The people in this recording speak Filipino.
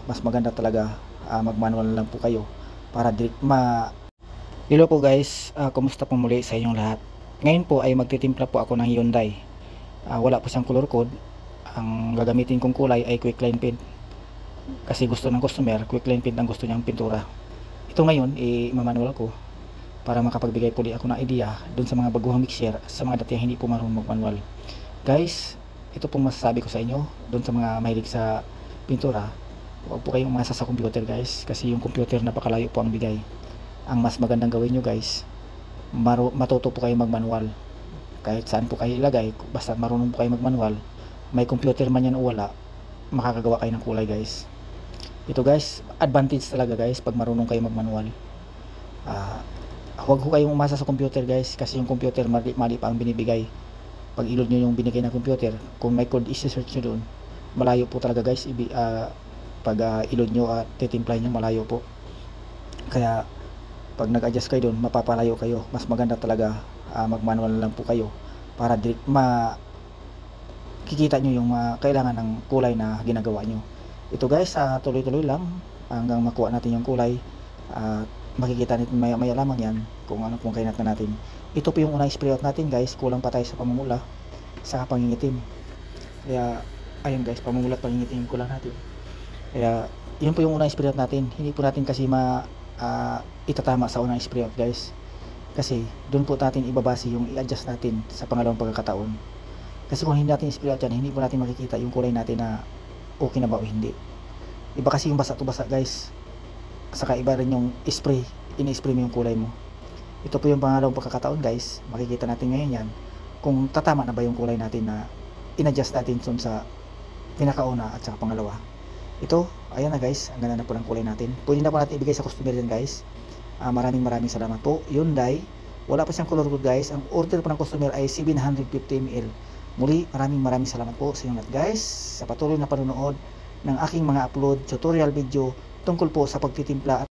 mas maganda talaga mag-manual na lang po kayo para Hello po guys, kumusta po muli sa inyong lahat. Ngayon po ay magtitimpla po ako ng Hyundai. Wala po siyang color code. Ang gagamitin kong kulay ay quick line paint. Kasi gusto ng customer, quick line paint ang gusto niyang pintura. Ito ngayon, i-manual ko para makapagbigay po ako ng idea dun sa mga baguhang mixer, sa mga dati hindi po marunong mag-manual. Guys, ito pong masasabi ko sa inyo, dun sa mga mahilig sa pintura, huwag po kayong umasa sa computer guys, kasi yung computer napakalayo po ang bigay. Ang mas magandang gawin nyo guys, matuto po kayo mag-manual. Kahit saan po kayo ilagay, basta marunong po kayo mag-manual, may computer man yan o wala, makakagawa kayo ng kulay guys. Ito guys, advantage talaga guys pag marunong kayo mag-manual. Huwag po kayong umasa sa computer guys, kasi yung computer mali pa ang binibigay. Pag ilod nyo yung binigay ng computer, kung may code isi-search nyo doon, malayo po talaga guys. Pag ilod nyo at titimplay nyo, malayo po. Kaya pag nag-adjust kayo doon, mapapalayo kayo. Mas maganda talaga mag-manual lang po kayo para kikita nyo yung kailangan ng kulay na ginagawa nyo. Ito guys, tuloy-tuloy lang hanggang makuha natin yung kulay. Makikita natin maya lamang yan kung ano pong kainat na natin. Ito po yung unang spray out natin guys. Kulang pa tayo sa pamumula, sa pangingitim. Kaya ayun guys, pamumula at pangingitim kulang natin. Kaya yun po yung unang spray out natin. Hindi po natin kasi itatama sa unang spray out guys, kasi doon po natin ibabase yung i-adjust natin sa pangalawang pagkakataon. Kasi kung hindi natin spray out yan, hindi po natin makikita yung kulay natin na okay na ba o hindi. Iba kasi yung basa to basa guys, saka iba rin yung spray, ini-spray mo yung kulay mo. Ito po yung pangalawang pagkakataon guys, makikita natin ngayon yan kung tatama na ba yung kulay natin na in-adjust natin sa pinakauna at saka pangalawa. Ito, ayan na guys, ang ganda na po ng kulay natin. Pwede na po natin ibigay sa customer yan guys. Maraming salamat po. Hyundai, wala pa siyang color code guys. Ang order po ng customer ay 750 ml. Muli, maraming salamat po sa inyo lahat guys, sa patuloy na panonood ng aking mga upload tutorial video tungkol po sa pagtitimpla